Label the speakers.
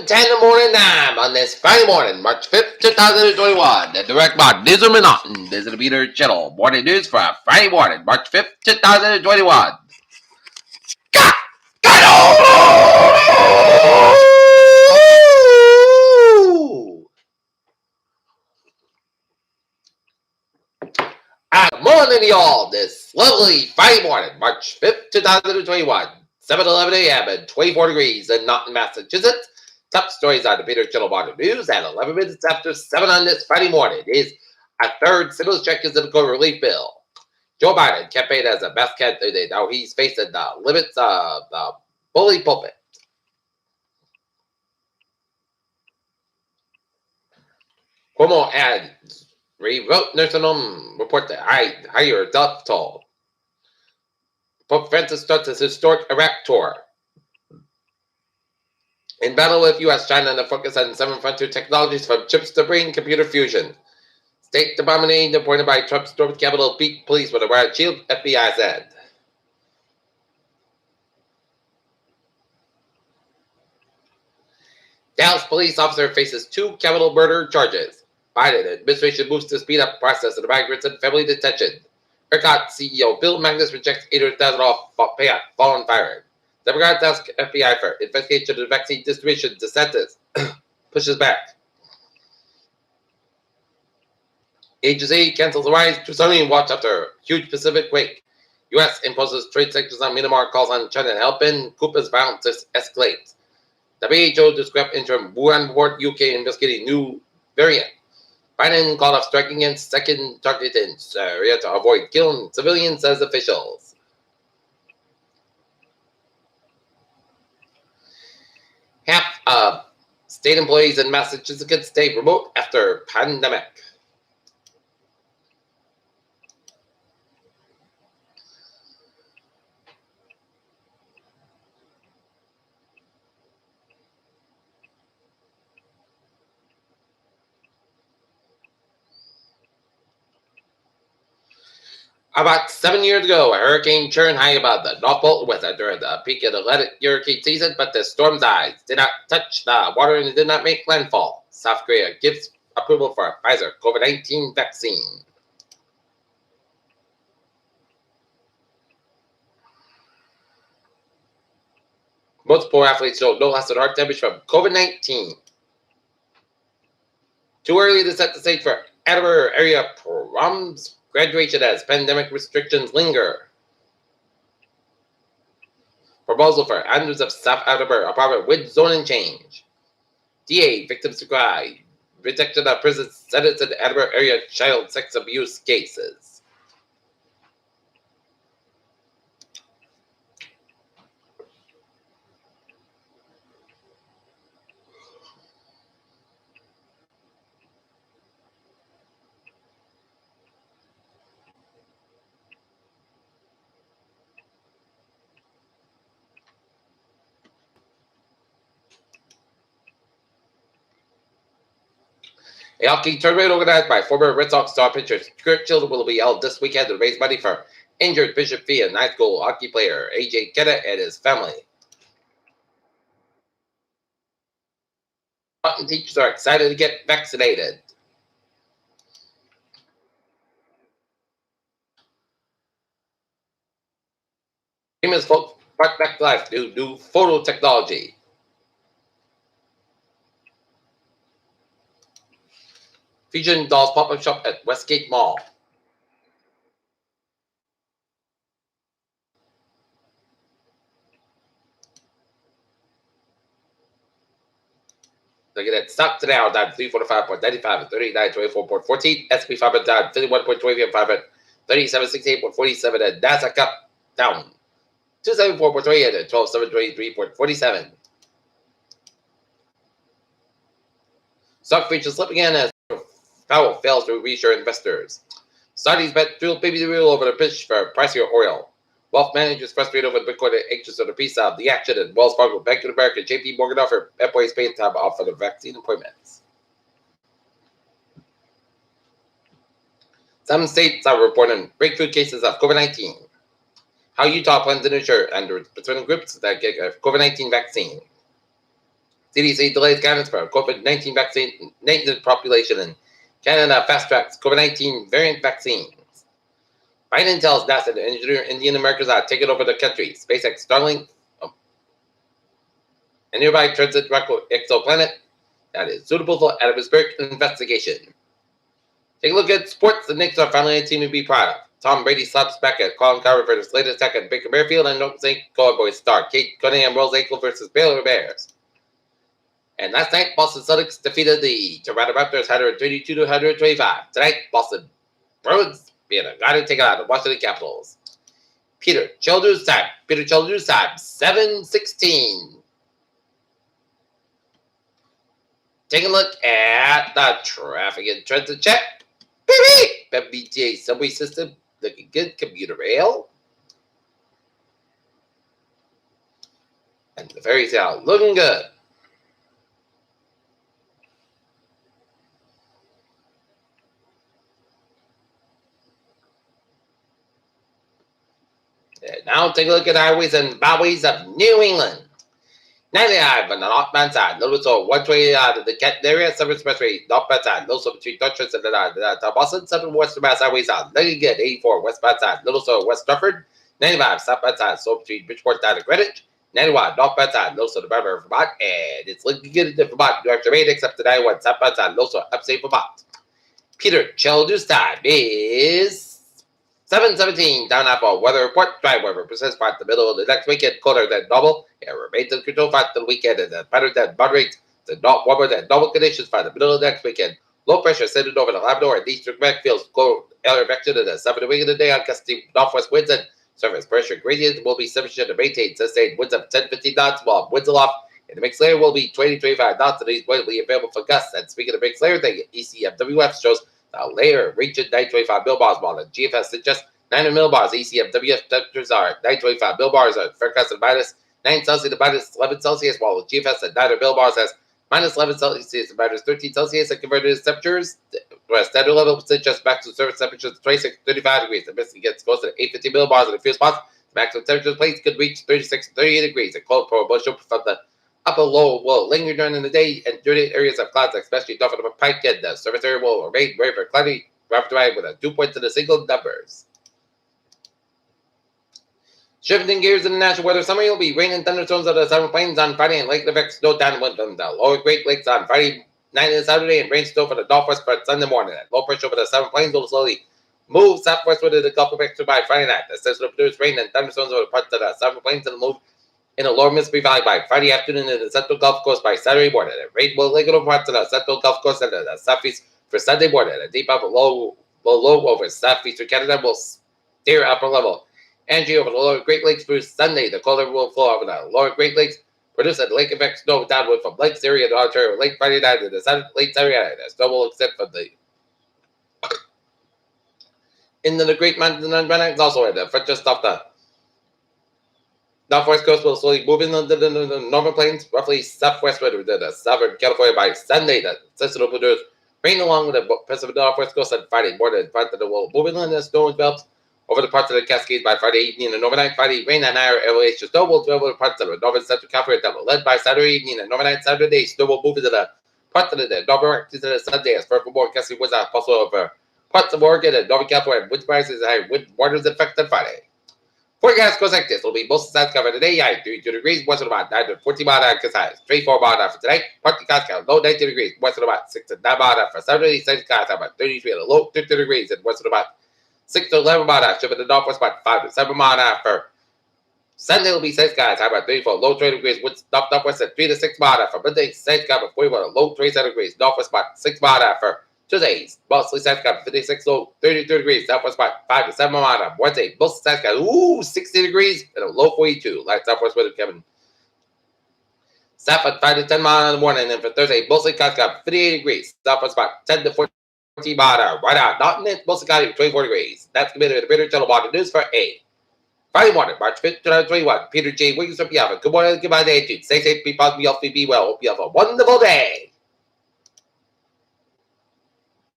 Speaker 1: 7:10 in the morning time on this Friday morning, March 5th, 2021. The direct mark, Dizzle Mountain. This is the Peter Channel. Morning news for Friday morning, March 5th, 2021. Good morning, y'all. This lovely Friday morning, March 5th, 2021. 7:11 a.m. and 24 degrees in Naughton, Massachusetts. Top stories on the Peter Channel Morning News at 11 minutes after 7 on this Friday morning is a third stimulus check is in the COVID relief bill. Joe Biden campaigned as a best candidate. Now he's facing the limits of the bully pulpit. Cuomo adds, rewrote nursing home report that higher death toll. Pope Francis starts his historic Iraq tour. In battle with U.S. China, the focus on 7 frontier technologies from chips to brain computer fusion. State Department aide appointed by Trump stormed Capitol beat police with a riot shield, FBI said. Dallas police officer faces 2 Capitol murder charges. Biden administration moves to speed up process of migrants and family detention. ERCOT CEO Bill Magnus rejects $800,000 payout following firing. Democrats ask FBI for investigation of vaccine distribution. DeSantis pushes back. Agency cancels the rise to tsunami watch after huge Pacific quake. U.S. imposes trade sanctions on Myanmar, calls on China to help in. Cuba's violence escalates. WHO described interim Wuhan report. UK investigating new variant. Biden called off striking against second target in Syria to avoid killing civilians, says officials. Half of state employees in Massachusetts stay remote after pandemic. About 7 years ago, a hurricane churned high above the North Pole with it during the peak of the Atlantic hurricane season, but the storm's eyes did not touch the water and it did not make landfall. South Korea gives approval for a Pfizer COVID-19 vaccine. Most poor athletes show no lasting heart damage from COVID-19. Too early to set the stage for Attleboro area proms graduation as pandemic restrictions linger. Proposal for hundreds of South Attleboro apartment with zoning change. DA victims to cry. Rejection of prison sentence in Attleboro area child sex abuse cases. A hockey tournament organized by former Red Sox star pitcher Kurt Schilling will be held this weekend to raise money for injured Bishop Fee and high school hockey player A.J. Kennett and his family. Teachers are excited to get vaccinated. Famous folks brought back to life through new photo technology. Fusion Dolls pop-up shop at Westgate Mall. Look at that. Stock today down 345.95 and 39.24.14. SP 500 down 51.25 and 37.68.47 and Nasdaq up down 274.28 and 12.723.47. Stock futures slip again as Powell fails to reassure investors. Saudis bet drill baby the wheel over the pitch for pricier oil. Wealth managers frustrated over Bitcoin and anxious of the piece of the action, and Wells Fargo, Bank of America, JP Morgan offer employees paid time off for the vaccine appointments. Some states are reporting breakthrough cases of COVID-19. How Utah plans to ensure under between groups that get a COVID-19 vaccine. CDC delays guidance for COVID-19 vaccine population in Canada fast tracks COVID-19 variant vaccines. Biden tells NASA to engineer Indian Americans are taking over the country. SpaceX Starlink, a nearby transit exoplanet that is suitable for atmospheric investigation. Take a look at sports. The Knicks are finally a team to be proud of. Tom Brady slaps back at Colin Cowherd for his latest attack at Baker Mayfield, and Notre Dame Cowboys star Kate Cunningham rolls ankle versus Baylor Bears. And last night, Boston Celtics defeated the Toronto Raptors 132-125. Tonight, Boston Bruins being a guy to take it out of the Washington Capitals. Peter Childers time. 7:16. Take a look at the traffic and transit check. BTA subway system looking good. Commuter rail. And the ferries out looking good. And now take a look at highways and byways of New England. 95 on the northbound side, little so 120 out of the Canton area, 7 expressway, northbound side, little so between Dutchess and the Boston, 7 western mass highways out, looking good, 84 westbound side, little so West Stratford, 95 southbound side, so between Bridgeport down to Greenwich, 91 northbound side, little so the River of Vermont, and it's looking good in Vermont, New Hampshire, except the 91 southbound side, little so upstate Vermont. Peter Childers time is 7:17 down Apple weather report. Dry weather persists part the middle of the next weekend, colder than normal. It remains in control part the weekend and better than moderate to not warmer than normal conditions by the middle of the next weekend. Low pressure centered over the Labrador and eastern Quebec feels cold air direction in the 7 week of the day on gusty northwest winds and surface pressure gradient will be sufficient to maintain sustained winds of 10-15 knots while winds aloft in the mixed layer will be 20-25 knots and these widely available for gusts. And speaking of mixed layer, the ECMWF shows the layer region 925 millibars while the GFS suggests 9 millibars. ECMWF temperatures are 925 millibars are forecast at minus 9 Celsius to minus 11 Celsius, while the GFS at 9 millibars has minus 11 Celsius to minus 13 Celsius and converted temperatures. Whereas standard level suggests maximum surface temperatures 26-35 degrees. The mist gets closer to 850 millibars in a few spots. The maximum temperature place could reach 36-38 degrees. A cold promotion from the upper low will linger during the day and during areas of clouds, especially north of the Pike, and the surface area will remain very, very cloudy, rough dry with a 2 points in the single numbers. Shifting gears in the national weather summary, will be rain and thunderstorms on the southern plains on Friday and lake effects snow downwind from the lower Great Lakes on Friday night and Saturday, and rain snow for the northwest for Sunday morning. And low pressure over the southern plains will slowly move southwestward to the Gulf of Mexico by Friday night. The system will produce rain and thunderstorms over parts of the southern plains and move in the lower Mississippi Valley by Friday afternoon in the central Gulf Coast by Saturday morning. And rain will linger over parts of the central Gulf Coast and the southeast for Sunday morning. A deep upper low over southeastern Canada will steer upper level. Energy over the lower Great Lakes through Sunday. The colder will flow over the lower Great Lakes, producing lake effect snow downwind from Lakes area to Ontario Lake Friday night and the late Saturday night. The snow will extend from the into the Great Mountains and Atlantic also at the front just off the northwest coast will slowly move into the northern plains, roughly southwestward to the southern California by Sunday. The system will produce rain along with the Pacific Northwest coast on Friday morning. Part of the will move inland as snow envelops over the parts of the Cascades by Friday evening and overnight. Friday, rain and higher elevation snow will travel to parts of the northern central California that will led by Saturday evening and overnight. Saturday, snow will move into the parts of the northern Arctic to the Sunday as furthermore gusty winds are possible over parts of Oregon and northern California. Wind prices high wind waters affected Friday. Forecast goes like this. Will be most of the south covered today, high 32 degrees, west of about 9 to 14 mile an hour, highs 24 mile an hour for tonight. Partly cloudy, low 19 degrees, west of about 6 to 9 mile an hour for Saturday. Sunny skies about 33 and a low 50 degrees, and west of about 6 to 11 mile an hour, shipping the northwest about 5 to 7 mile an hour for Sunday. Will be sunny skies, high about 34, low 20 degrees, northwest at 3 to 6 mile an hour for Monday. Sunny skies about 41, low 27 degrees, northwest about 6 mile an hour for Tuesday, mostly sunny skies 56, low 32 degrees, southwest about 5 to 7 mile an hour. Wednesday, mostly sunny skies, 60 degrees and a low 42. Light southwest wind coming south at 5 to 10 mile an hour in the morning. And for Thursday, mostly sunny skies 58 degrees, southwest about 10 to 14 mile an hour. Right out, not in mostly cloudy 24 degrees. That's going to be the Peter Channel Water News for A. Friday morning, March 5th, 2021. Peter J. Wiggins from Piava. Good morning, goodbye, day. Stay safe, be positive, be healthy, be well. Hope you have a wonderful day.